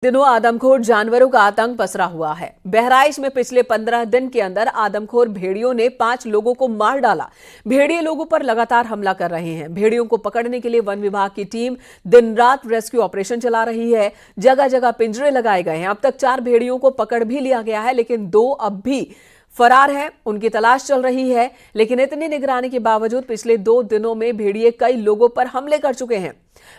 दिनों आदमखोर जानवरों का आतंक पसरा हुआ है। बहराइच में पिछले 15 दिन के अंदर आदमखोर भेड़ियों ने 5 लोगों को मार डाला। भेड़िए लोगों पर लगातार हमला कर रहे हैं। भेड़ियों को पकड़ने के लिए वन विभाग की टीम दिन रात रेस्क्यू ऑपरेशन चला रही है। जगह जगह पिंजरे लगाए गए हैं। अब तक 4 भेड़ियों को पकड़ भी लिया गया है, लेकिन 2 अब भी फरार है, उनकी तलाश चल रही है। लेकिन इतनी निगरानी के बावजूद पिछले 2 दिनों में भेड़िए कई लोगों पर हमले कर चुके हैं।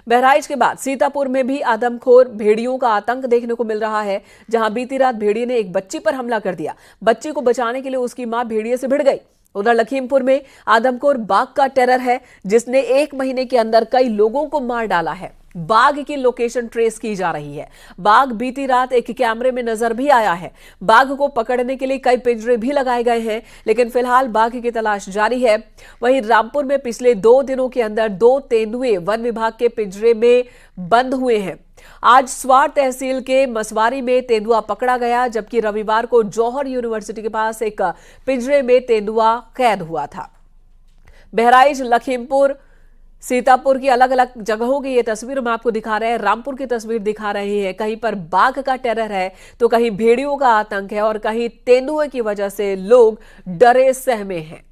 बहराइच के बाद सीतापुर में भी आदमखोर भेड़ियों का आतंक देखने को मिल रहा है, जहां बीती रात भेड़िए ने एक बच्ची पर हमला कर दिया। बच्ची को बचाने के लिए उसकी मां भेड़िए से भिड़ गई। उधर लखीमपुर में आदमखोर बाघ का टेरर है, जिसने 1 महीने के अंदर कई लोगों को मार डाला है। बाघ की लोकेशन ट्रेस की जा रही है। बाघ बीती रात एक कैमरे में नजर भी आया है। बाघ को पकड़ने के लिए कई पिंजरे भी लगाए गए हैं, लेकिन फिलहाल बाघ की तलाश जारी है। वहीं रामपुर में पिछले 2 दिनों के अंदर 2 तेंदुए वन विभाग के पिंजरे में बंद हुए हैं। आज स्वार तहसील के मसवारी में तेंदुआ पकड़ा गया, जबकि रविवार को जौहर यूनिवर्सिटी के पास एक पिंजरे में तेंदुआ कैद हुआ था। बहराइच, लखीमपुर, सीतापुर की अलग अलग जगहों की ये तस्वीर हम आपको दिखा रहे हैं। रामपुर की तस्वीर दिखा रही है। कहीं पर बाघ का टेरर है, तो कहीं भेड़ियों का आतंक है और कहीं तेंदुए की वजह से लोग डरे सहमे हैं।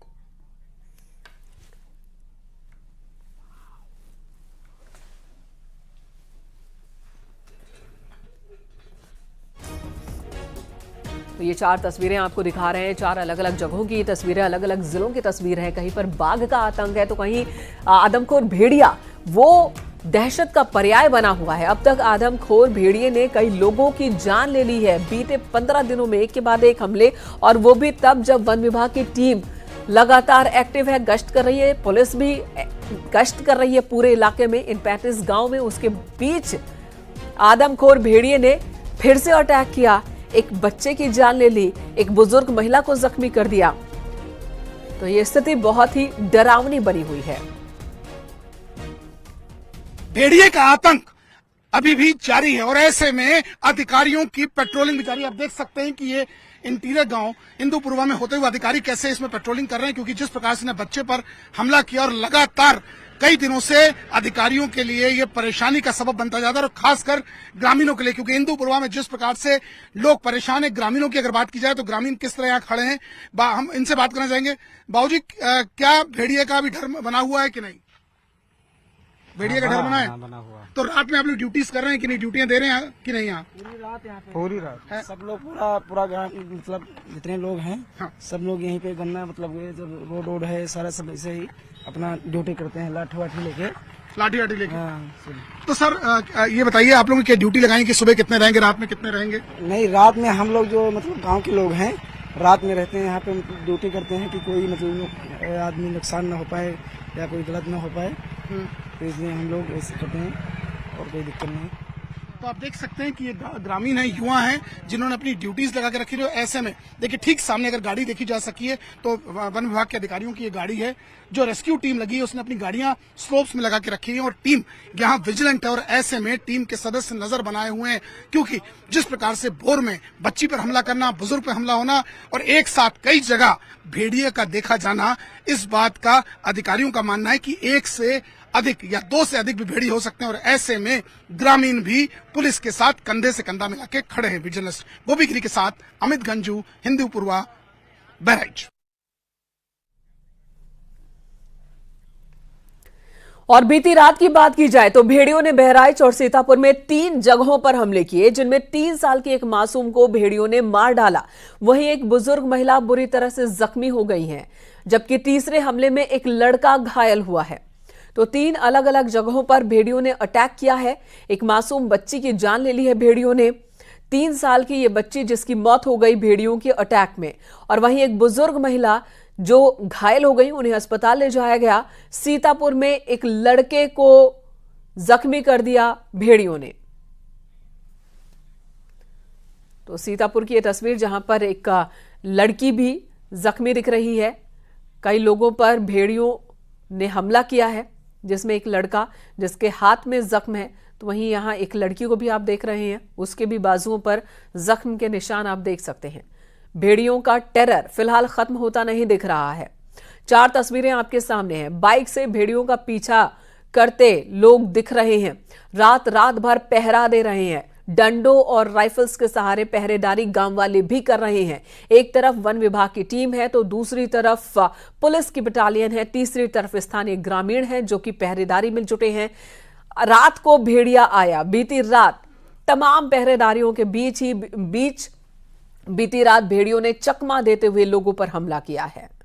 तो ये 4 तस्वीरें आपको दिखा रहे हैं। 4 अलग अलग जगहों की तस्वीरें, अलग अलग जिलों की तस्वीर है। कहीं पर बाघ का आतंक है, तो कहीं आदमखोर भेड़िया वो दहशत का पर्याय बना हुआ है। अब तक आदमखोर भेड़िए ने कई लोगों की जान ले ली है। बीते 15 दिनों में एक के बाद एक हमले, और वो भी तब जब वन विभाग की टीम लगातार एक्टिव है, गश्त कर रही है। पुलिस भी गश्त कर रही है पूरे इलाके में। इन 35 गांव में उसके बीच आदमखोर भेड़िए ने फिर से अटैक किया, एक बच्चे की जान ले ली, एक बुजुर्ग महिला को जख्मी कर दिया। तो ये स्थिति बहुत ही डरावनी बनी हुई है। भेड़िए का आतंक अभी भी जारी है और ऐसे में अधिकारियों की पेट्रोलिंग भी जारी है। आप देख सकते हैं कि ये इंटीरियर गांव हिंदूपुरवा में होते हुए अधिकारी कैसे इसमें पेट्रोलिंग कर रहे हैं, क्योंकि जिस प्रकार से बच्चे पर हमला किया और लगातार कई दिनों से अधिकारियों के लिए ये परेशानी का सबब बनता जाता है, और खासकर ग्रामीणों के लिए, क्योंकि हिंदूपुरवा में जिस प्रकार से लोग परेशान है। ग्रामीणों की अगर बात की जाए तो ग्रामीण किस तरह यहाँ खड़े हैं, हम इनसे बात करना चाहेंगे। बाबूजी, क्या भेड़िए का भी डर बना हुआ है कि नहीं? भेड़िए का डर बना है? बना हुआ। तो रात में आप लोग ड्यूटीज कर रहे हैं कि नहीं? ड्यूटियां दे रहे हैं कि नहीं? यहाँ पूरी रात सब लोग पूरा गाँव, मतलब जितने लोग हैं, हाँ। सब लोग यहीं पे गन्ना, मतलब ये जो रोड है सारा सब ऐसे ही अपना ड्यूटी करते हैं, लाठी वाठी लेके। हाँ, तो सर ये बताइए, आप लोगों की ड्यूटी लगाएंगे कि सुबह कितने रहेंगे, रात में कितने रहेंगे? नहीं, रात में हम लोग जो मतलब गांव के लोग हैं रात में रहते हैं यहाँ पे, ड्यूटी करते हैं कि कोई मतलब आदमी नुकसान ना हो पाए या कोई गलत ना हो पाए, तो इसलिए हम लोग ऐसे करते हैं और कोई दिक्कत नहीं। तो आप देख सकते हैं कि ये ग्रामीण है, युवा हैं, जिन्होंने अपनी ड्यूटीज लगा के रखी है। ऐसे में देखिए, ठीक सामने अगर गाड़ी देखी जा सकी है तो वन विभाग के अधिकारियों की ये गाड़ी है। जो रेस्क्यू टीम लगी है उसने अपनी गाड़ियां स्लोप्स में लगा के रखी है और टीम यहाँ विजिलेंट है। और ऐसे में टीम के सदस्य नजर बनाए हुए हैं, क्योंकि जिस प्रकार से भोर में बच्ची पर हमला करना, बुजुर्ग पर हमला होना और एक साथ कई जगह भेड़िए का देखा जाना, इस बात का अधिकारियों का मानना है कि 1 से अधिक या 2 से अधिक भी भेड़ी हो सकते हैं। और ऐसे में ग्रामीण भी पुलिस के साथ कंधे से कंधा मिला के खड़े हैं। विजिलेंस गोपीगिरी के साथ अमित गंजू, हिंदूपुरवा, बहराइच। और बीती रात की बात की जाए तो भेड़ियों ने बहराइच और सीतापुर में 3 जगहों पर हमले किए, जिनमें 3 साल की एक मासूम को भेड़ियों ने मार डाला। वहीं एक बुजुर्ग महिला बुरी तरह से जख्मी हो गई है, जबकि तीसरे हमले में एक लड़का घायल हुआ है। तो 3 अलग अलग जगहों पर भेड़ियों ने अटैक किया है। एक मासूम बच्ची की जान ले ली है भेड़ियों ने, 3 साल की ये बच्ची जिसकी मौत हो गई भेड़ियों के अटैक में। और वहीं एक बुजुर्ग महिला जो घायल हो गई, उन्हें अस्पताल ले जाया गया। सीतापुर में एक लड़के को जख्मी कर दिया भेड़ियों ने। तो सीतापुर की ये तस्वीर, जहां पर एक लड़की भी जख्मी दिख रही है। कई लोगों पर भेड़ियों ने हमला किया है, जिसमें एक लड़का जिसके हाथ में जख्म है। तो वहीं यहां एक लड़की को भी आप देख रहे हैं, उसके भी बाजुओं पर जख्म के निशान आप देख सकते हैं। भेड़ियों का टेरर फिलहाल खत्म होता नहीं दिख रहा है। 4 तस्वीरें आपके सामने हैं। बाइक से भेड़ियों का पीछा करते लोग दिख रहे हैं। रात रात भर पहरा दे रहे हैं। डंडों और राइफल्स के सहारे पहरेदारी गांव वाले भी कर रहे हैं। एक तरफ वन विभाग की टीम है तो दूसरी तरफ पुलिस की बटालियन है, तीसरी तरफ स्थानीय ग्रामीण हैं जो कि पहरेदारी में जुटे हैं। रात को भेड़िया आया। बीती रात तमाम पहरेदारियों के बीच बीती रात भेड़ियों ने चकमा देते हुए लोगों पर हमला किया है।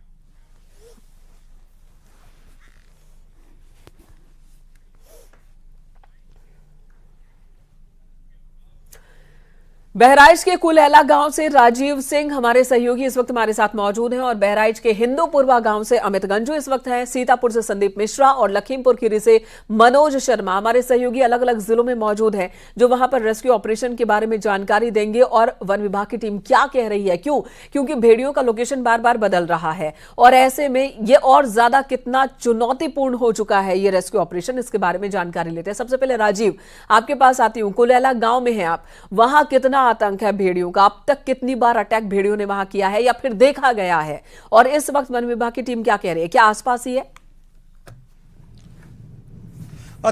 बहराइच के कुलैला गांव से राजीव सिंह हमारे सहयोगी इस वक्त हमारे साथ मौजूद हैं और बहराइच के हिंदूपुरवा गांव से अमित गंजू इस वक्त हैं। सीतापुर से संदीप मिश्रा और लखीमपुर खीरी से मनोज शर्मा हमारे सहयोगी अलग अलग जिलों में मौजूद हैं जो वहां पर रेस्क्यू ऑपरेशन के बारे में जानकारी देंगे और वन विभाग की टीम क्या कह रही है। क्योंकि भेड़ियों का लोकेशन बार बार बदल रहा है और ऐसे में ये और ज्यादा कितना चुनौतीपूर्ण हो चुका है ये रेस्क्यू ऑपरेशन, इसके बारे में जानकारी लेते हैं। सबसे पहले राजीव, आपके पास आती हूं। कुलैला गांव में है आप, वहां कितना आतंक है भेड़ियों का? अब तक कितनी बार अटैक भेड़ियों ने वहां किया है या फिर देखा गया है? और इस वक्त वन विभाग की टीम क्या कह रही है? क्या आसपास ही है?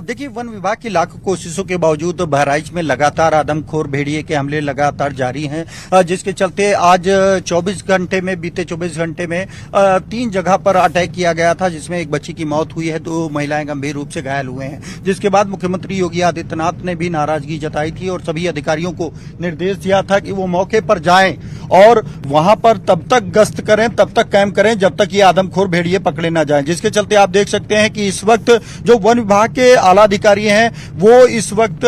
देखिए, वन विभाग की लाखों कोशिशों के बावजूद बहराइच में लगातार आदमखोर भेड़िए के हमले लगातार जारी हैं, जिसके चलते आज 24 घंटे में बीते 24 घंटे में 3 जगह पर अटैक किया गया था, जिसमें एक बच्ची की मौत हुई है, 2 महिलाएं गंभीर रूप से घायल हुए हैं। जिसके बाद मुख्यमंत्री योगी आदित्यनाथ ने भी नाराजगी जताई थी और सभी अधिकारियों को निर्देश दिया था कि वो मौके पर जाएं और वहां पर तब तक गश्त करें, तब तक कैंप करें जब तक ये आदमखोर भेड़िए पकड़े न जाएं। जिसके चलते आप देख सकते हैं कि इस वक्त जो वन विभाग के आला अधिकारी हैं वो इस वक्त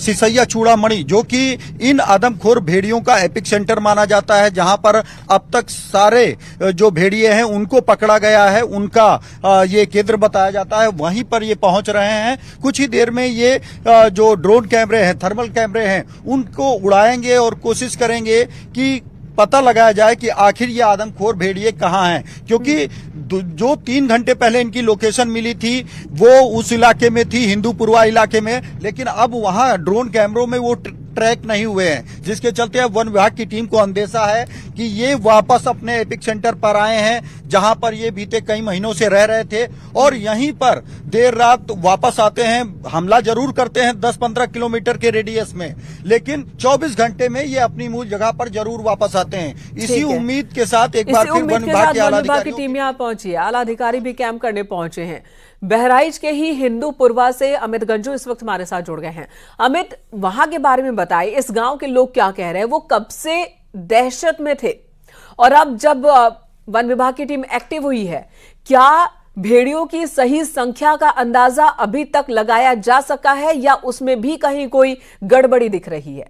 सिसैया चूड़ामणि, जो कि इन आदमखोर भेड़ियों का एपिक सेंटर माना जाता है, जहां पर अब तक सारे जो भेड़िए हैं उनको पकड़ा गया है, उनका ये केंद्र बताया जाता है, वहीं पर ये पहुंच रहे हैं। कुछ ही देर में ये जो ड्रोन कैमरे हैं, थर्मल कैमरे हैं, उनको उड़ाएंगे और कोशिश करेंगे कि पता लगाया जाए कि आखिर ये आदमखोर भेड़िए कहाँ हैं, क्योंकि जो 3 घंटे पहले इनकी लोकेशन मिली थी वो उस इलाके में थी, हिंदूपुरवा इलाके में, लेकिन अब वहां ड्रोन कैमरों में वो ट्रैक नहीं हुए हैं। जिसके चलते अब वन विभाग की टीम को अंदेशा है कि ये वापस अपने एपिक सेंटर पर आए हैं, जहां पर ये बीते कई महीनों से रह रहे थे और यहीं पर देर रात वापस आते हैं। हमला जरूर करते हैं 10-15 किलोमीटर के रेडियस में, लेकिन 24 घंटे में ये अपनी मूल जगह पर जरूर वापस आते हैं। इसी उम्मीद के साथ एक बार फिर वन विभाग के आला अधिकारी की टीम यहाँ पहुंची है, आला अधिकारी भी कैंप करने पहुंचे हैं। बहराइच के ही हिंदूपुरवा से अमित गंजू इस वक्त हमारे साथ जुड़ गए हैं। अमित, वहां के बारे में बताइए, इस गांव के लोग क्या कह रहे हैं? वो कब से दहशत में थे और अब जब वन विभाग की टीम एक्टिव हुई है, क्या भेड़ियों की सही संख्या का अंदाजा अभी तक लगाया जा सका है या उसमें भी कहीं कोई गड़बड़ी दिख रही है?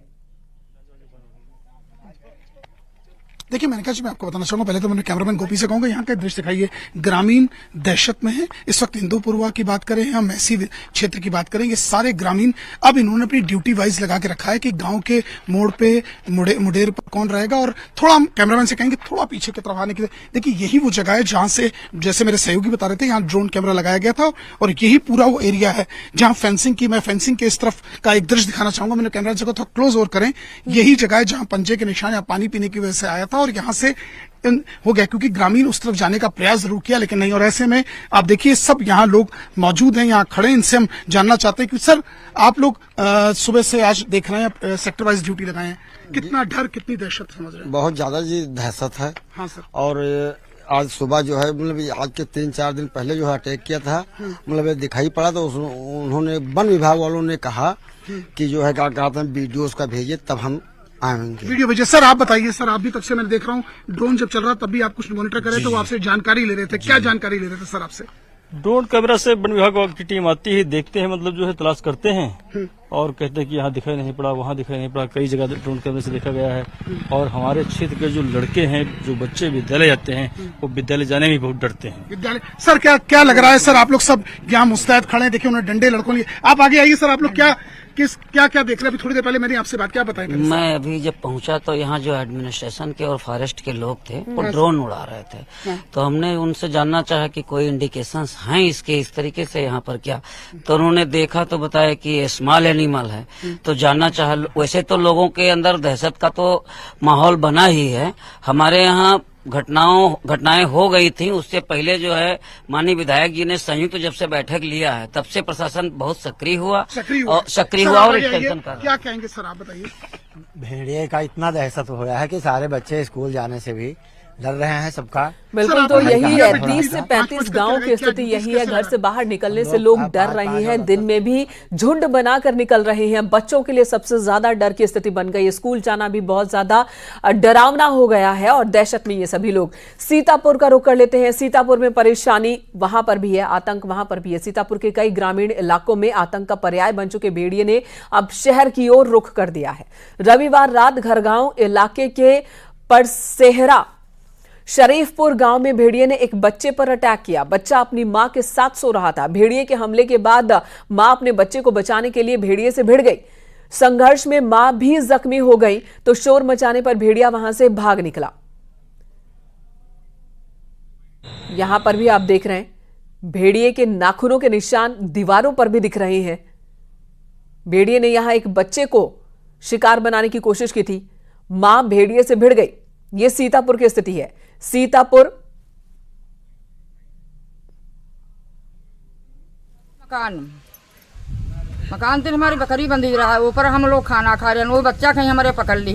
देखिए मैंने मैं आपको बताना चाहूंगा, पहले तो मैंने कैमरामैन गोपी से कहूंगा यहाँ का दृश्य दिखाइए। ग्रामीण दहशत में है इस वक्त। हिंदूपुरवा की बात करें या मैसी क्षेत्र की बात करें, ये सारे ग्रामीण अब इन्होंने अपनी ड्यूटी वाइज लगा के रखा है कि गांव के मोड़ पे मुडेर पर कौन रहेगा। और थोड़ा हम कैमरामैन से कहेंगे थोड़ा पीछे की तरफ आने के लिए। देखिए यही वो जगह है जहां से, जैसे मेरे सहयोगी बता रहे थे, यहाँ ड्रोन कैमरा लगाया गया था और यही पूरा वो एरिया है जहां फेंसिंग की। मैं फेंसिंग के इस तरफ का एक दृश्य दिखाना चाहूंगा। मैंने कैमरा जगह थोड़ा क्लोज ओवर करें, यही जगह है जहां पंजे के निशान या पानी पीने की वजह से आया था और यहाँ से हो गया, क्योंकि ग्रामीण उस तरफ जाने का प्रयास जरूर किया लेकिन नहीं। और ऐसे में आप देखिए सब यहाँ लोग मौजूद हैं, यहाँ खड़े हैं। इनसे हम जानना चाहते हैं कि सर आप लोग सुबह से आज देख रहे हैं सेक्टर वाइज ड्यूटी लगाए हैं, कितना डर कितनी दहशत समझ रहे हैं? बहुत ज्यादा जी दहशत है। हाँ सर। और आज सुबह जो है मतलब आज के 3-4 दिन पहले जो है अटैक किया था, मतलब दिखाई पड़ा तो उन्होंने वन विभाग वालों ने कहा कि जो है क्या कहते हैं वीडियो उसका भेजिए तब हम आएंगे। वीडियो भेजिए। सर आप बताइए, सर आप भी तब से मैं देख रहा हूँ ड्रोन जब चल रहा तब भी आप कुछ मॉनिटर कर रहे थे, तो आपसे जानकारी ले रहे थे, क्या जानकारी ले रहे थे सर आपसे? ड्रोन कैमरा से वन विभाग की टीम आती है, देखते हैं, मतलब जो है तलाश करते हैं और कहते हैं कि यहाँ दिखाई नहीं पड़ा, वहाँ दिखाई नहीं पड़ा। कई जगह ड्रोन कैमरे से देखा गया है और हमारे क्षेत्र के जो लड़के हैं, जो बच्चे विद्यालय जाते हैं, वो विद्यालय जाने में बहुत डरते हैं। विद्यालय सर क्या लग रहा है सर? आप लोग सब यहाँ मुस्तैद खड़े हैं, देखिए उन्होंने डंडे लड़कों लिए। आप आगे आइए सर, आप लोग क्या देख रहे हैं? अभी थोड़ी देर पहले मैंने आपसे बात, क्या बताया? मैं अभी जब पहुंचा तो यहाँ जो एडमिनिस्ट्रेशन के और फॉरेस्ट के लोग थे वो ड्रोन उड़ा रहे थे, तो हमने उनसे जानना चाहा कि कोई इंडिकेशंस हैं इसके इस तरीके से यहाँ पर क्या, तो उन्होंने देखा तो बताया कि ये स्मॉल एनिमल है। तो जानना चाहा, वैसे तो लोगों के अंदर दहशत का तो माहौल बना ही है। हमारे यहाँ घटनाएं हो गई थी, उससे पहले जो है माननीय विधायक जी ने संयुक्त जब से बैठक लिया है तब से प्रशासन बहुत सक्रिय हुआ और एक्सटेंशन कर। क्या कहेंगे सर, आप बताइए। भेड़िए का इतना दहशत हो गया है कि सारे बच्चे स्कूल जाने से भी डर रहे हैं सबका। बिल्कुल, तो यही है 30 से 35 गांव की स्थिति यही है। घर से बाहर निकलने से लोग डर रहे हैं, दिन में भी झुंड बनाकर निकल रहे हैं। बच्चों के लिए सबसे ज्यादा डर की स्थिति बन गई है, स्कूल जाना भी बहुत ज्यादा डरावना हो गया है और दहशत में ये सभी लोग। सीतापुर का रुख कर लेते हैं। सीतापुर में परेशानी वहां पर भी है, आतंक वहां पर भी है। सीतापुर के कई ग्रामीण इलाकों में आतंक का पर्याय बन चुके भेड़िए ने अब शहर की ओर रुख कर दिया है। रविवार रात घरगांव इलाके के परसेहरा शरीफपुर गांव में भेड़िए ने एक बच्चे पर अटैक किया। बच्चा अपनी मां के साथ सो रहा था। भेड़िए के हमले के बाद मां अपने बच्चे को बचाने के लिए भेड़िए से भिड़ गई। संघर्ष में मां भी जख्मी हो गई तो शोर मचाने पर भेड़िया वहां से भाग निकला। यहां पर भी आप देख रहे हैं भेड़िए के नाखूनों के निशान दीवारों पर भी दिख रहे हैं। भेड़िए ने यहां एक बच्चे को शिकार बनाने की कोशिश की थी, मां भेड़िए से भिड़ गई। यह सीतापुर की स्थिति है। सीतापुर मकान तो हमारी बकरी बंधी रहा है, ऊपर हम लोग खाना खा रहे हैं, वो बच्चा कहीं हमारे पकड़ ली।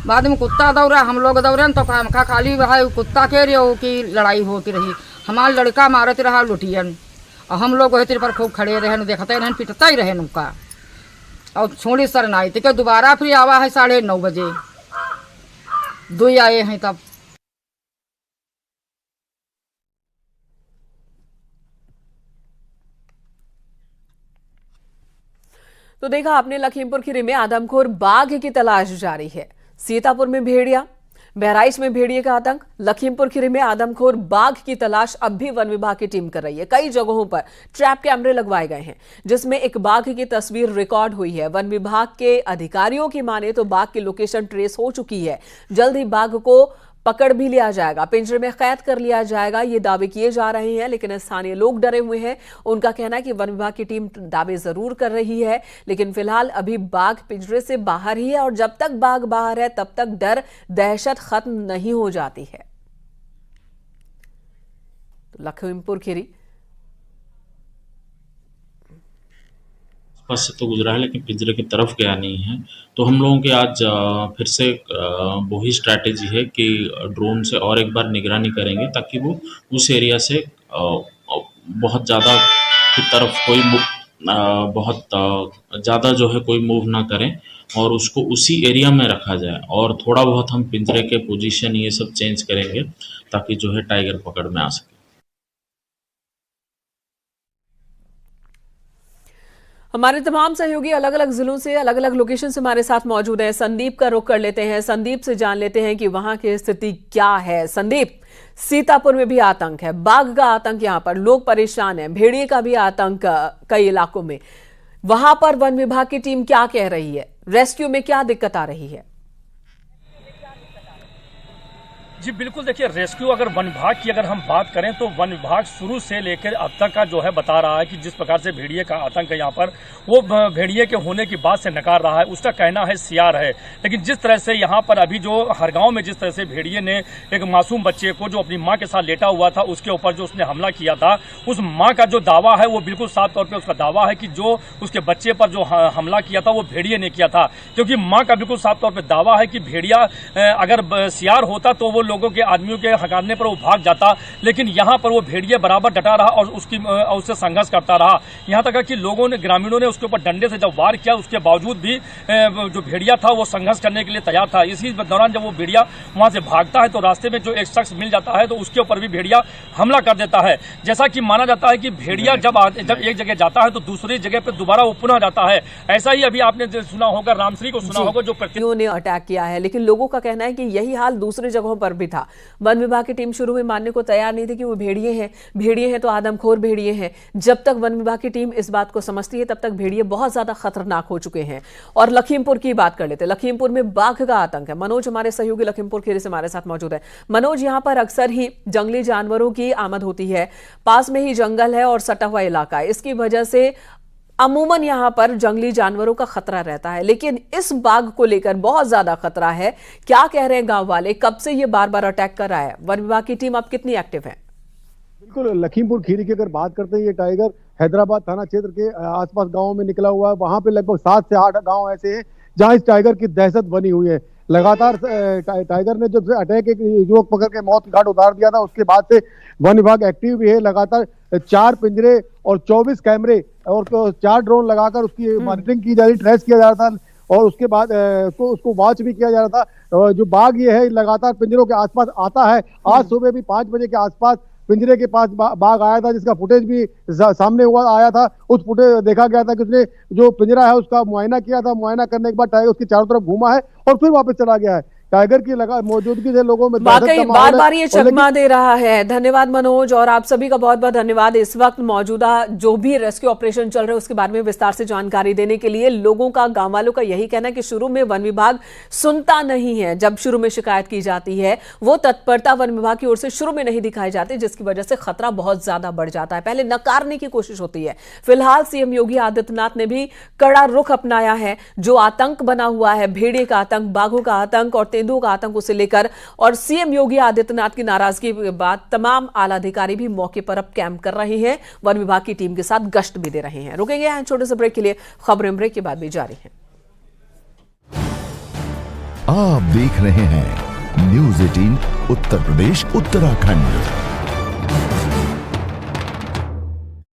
बाद में कुत्ता दौड़ा, हम लोग दौड़े तो खाली भाई कुत्ता के रहे की लड़ाई होती रही। हमारा लड़का मारत रहा लुटियन और हम लोग वही पर खूब खड़े रहे, देखते रहे, पिटता ही रहे उनका और छोड़ी सर नाई तो दोबारा फिर आवा है 9:30 बजे 2 आए हैं तब। तो देखा आपने लखीमपुर खीरी में आदमखोर बाघ की तलाश जारी है। सीतापुर में भेड़िया, बहराइच में भेड़िए का आतंक, लखीमपुर खीरी में आदमखोर बाघ की तलाश अब भी वन विभाग की टीम कर रही है। कई जगहों पर ट्रैप कैमरे लगवाए गए हैं जिसमें एक बाघ की तस्वीर रिकॉर्ड हुई है। वन विभाग के अधिकारियों की माने तो बाघ की लोकेशन ट्रेस हो चुकी है। जल्द ही बाघ को पकड़ भी लिया जाएगा, पिंजरे में कैद कर लिया जाएगा, ये दावे किए जा रहे हैं। लेकिन स्थानीय लोग डरे हुए हैं। उनका कहना है कि वन विभाग की टीम दावे जरूर कर रही है लेकिन फिलहाल अभी बाघ पिंजरे से बाहर ही है और जब तक बाघ बाहर है तब तक डर दहशत खत्म नहीं हो जाती है। तो लखीमपुर खीरी पास से तो गुजरा है लेकिन पिंजरे की तरफ गया नहीं है। तो हम लोगों के आज फिर से वही स्ट्रैटेजी है कि ड्रोन से और एक बार निगरानी करेंगे ताकि वो उस एरिया से बहुत ज़्यादा की तरफ कोई बहुत ज़्यादा जो है कोई मूव ना करें और उसको उसी एरिया में रखा जाए। और थोड़ा बहुत हम पिंजरे के पोजीशन ये सब चेंज करेंगे ताकि जो है टाइगर पकड़ में आ सके। हमारे तमाम सहयोगी अलग अलग जिलों से, अलग अलग लोकेशन से हमारे साथ मौजूद हैं। संदीप का रुख कर लेते हैं। संदीप से जान लेते हैं कि वहां की स्थिति क्या है। संदीप, सीतापुर में भी आतंक है, बाघ का आतंक, यहां पर लोग परेशान हैं, भेड़िए का भी आतंक कई इलाकों में। वहां पर वन विभाग की टीम क्या कह रही है? रेस्क्यू में क्या दिक्कत आ रही है? जी बिल्कुल, देखिए रेस्क्यू अगर वन विभाग की अगर हम बात करें तो वन विभाग शुरू से लेकर अब तक का जो है बता रहा है कि जिस प्रकार से भेड़िए का आतंक है यहाँ पर, वो भेड़िए के होने की बात से नकार रहा है। उसका कहना है सियार है। लेकिन जिस तरह से यहाँ पर अभी जो हर गांव में जिस तरह से भेड़िए ने एक मासूम बच्चे को जो अपनी माँ के साथ लेटा हुआ था उसके ऊपर जो उसने हमला किया था, उस माँ का जो दावा है वो बिल्कुल साफ तौर पर उसका दावा है कि जो उसके बच्चे पर जो हमला किया था वो भेड़िए ने किया था। क्योंकि माँ का बिल्कुल साफ तौर पर दावा है कि भेड़िया अगर सियार होता तो वो लोगों के आदमियों के हकारने पर वो भाग जाता, लेकिन यहाँ पर वो भेड़िया बराबर डटा रहा और उससे संघर्ष करता रहा। यहाँ तक कि लोगों ने, ग्रामीणों ने उसके ऊपर डंडे से जब वार किया उसके बावजूद भी जो भेड़िया था वो संघर्ष करने के लिए तैयार था। इसी दौरान जब वो भेड़िया वहां से भागता है तो रास्ते में जो एक शख्स मिल जाता है तो उसके ऊपर भी भेड़िया हमला कर देता है। जैसा कि माना जाता है कि भेड़िया जब एक जगह जाता है तो दूसरी जगह पर दोबारा वो पुनः जाता है। ऐसा ही अभी आपने सुना होगा, रामश्री को सुना होगा, जो ने अटैक किया है। लेकिन लोगों का कहना है कि यही हाल दूसरी जगहों पर भी था। वन विभाग की टीम शुरू में मानने को तैयार नहीं थी कि वो भेड़िए हैं तो आदमखोर भेड़िए हैं। जब तक वन विभाग की टीम इस बात को समझती है तब तक भेड़िए बहुत ज्यादा खतरनाक हो चुके हैं। और लखीमपुर की बात कर लेते हैं। लखीमपुर में बाघ का आतंक है। मनोज हमारे सहयोगी लखीमपुर खीरी से हमारे साथ मौजूद है। मनोज, यहाँ पर अक्सर ही जंगली जानवरों की आमद होती है, पास में ही जंगल है और सटा हुआ इलाका है, इसकी वजह से अमूमन यहाँ पर जंगली जानवरों का खतरा रहता है, लेकिन इस बाघ को लेकर बहुत ज्यादा खतरा है। क्या कह रहे हैं गांव वाले, कब से ये बार बार अटैक कर रहा है? वन विभाग की टीम अब कितनी एक्टिव है? बिल्कुल, लखीमपुर खीरी की अगर बात करते हैं, ये टाइगर हैदराबाद थाना क्षेत्र के आसपास गांवों में निकला हुआ है। वहां पे लगभग 7 से 8 गांव ऐसे हैं जहां इस टाइगर की दहशत बनी हुई है। लगातार टाइगर ने जब से अटैक एक युवक पकड़ के मौत घाट उतार दिया था, उसके बाद से वन विभाग एक्टिव भी है। लगातार 4 पिंजरे और 24 कैमरे और 4 ड्रोन लगाकर उसकी मॉनिटरिंग की जा रही, ट्रेस किया जा रहा था और उसके बाद उसको वॉच भी किया जा रहा था। जो बाघ ये है लगातार पिंजरों के आसपास आता है। आज सुबह भी 5 बजे के आसपास पिंजरे के पास बाघ आया था, जिसका फुटेज भी सामने हुआ आया था। उस फुटेज देखा गया था कि उसने जो पिंजरा है उसका मुआयना किया था। मुआयना करने के बाद टाइगर उसकी चारों तरफ घूमा है और फिर वापस चला गया है। टाइगर की मौजूदगी से लोगों में वाकई बार बार ये चकमा दे रहा है। धन्यवाद मनोज, और आप सभी का बहुत बहुत धन्यवाद इस वक्त मौजूदा जो भी रेस्क्यू ऑपरेशन चल रहे हैं उसके बारे में विस्तार से जानकारी देने के लिए। लोगों का, गांव वालों का यही कहना है कि शुरू में वन विभाग सुनता नहीं है। जब शुरू में शिकायत की जाती है वो तत्परता वन विभाग की ओर से शुरू में नहीं दिखाई जाती, जिसकी वजह से खतरा बहुत ज्यादा बढ़ जाता है। पहले नकारने की कोशिश होती है। फिलहाल सीएम योगी आदित्यनाथ ने भी कड़ा रुख अपनाया है। जो आतंक बना हुआ है, भेड़िए का आतंक, बाघों का आतंक और तेंदुओं का आतंक, उसे लेकर और सीएम योगी आदित्यनाथ की नाराजगी के बाद तमाम आला अधिकारी भी मौके पर अब कैंप कर रहे हैं। वन विभाग की टीम के साथ गश्त भी दे रहे हैं। रुकेंगे यहाँ छोटे से ब्रेक के लिए, खबरें ब्रेक के बाद भी जारी हैं। आप देख रहे हैं न्यूज़ 18 उत्तर प्रदेश उत्तराखंड।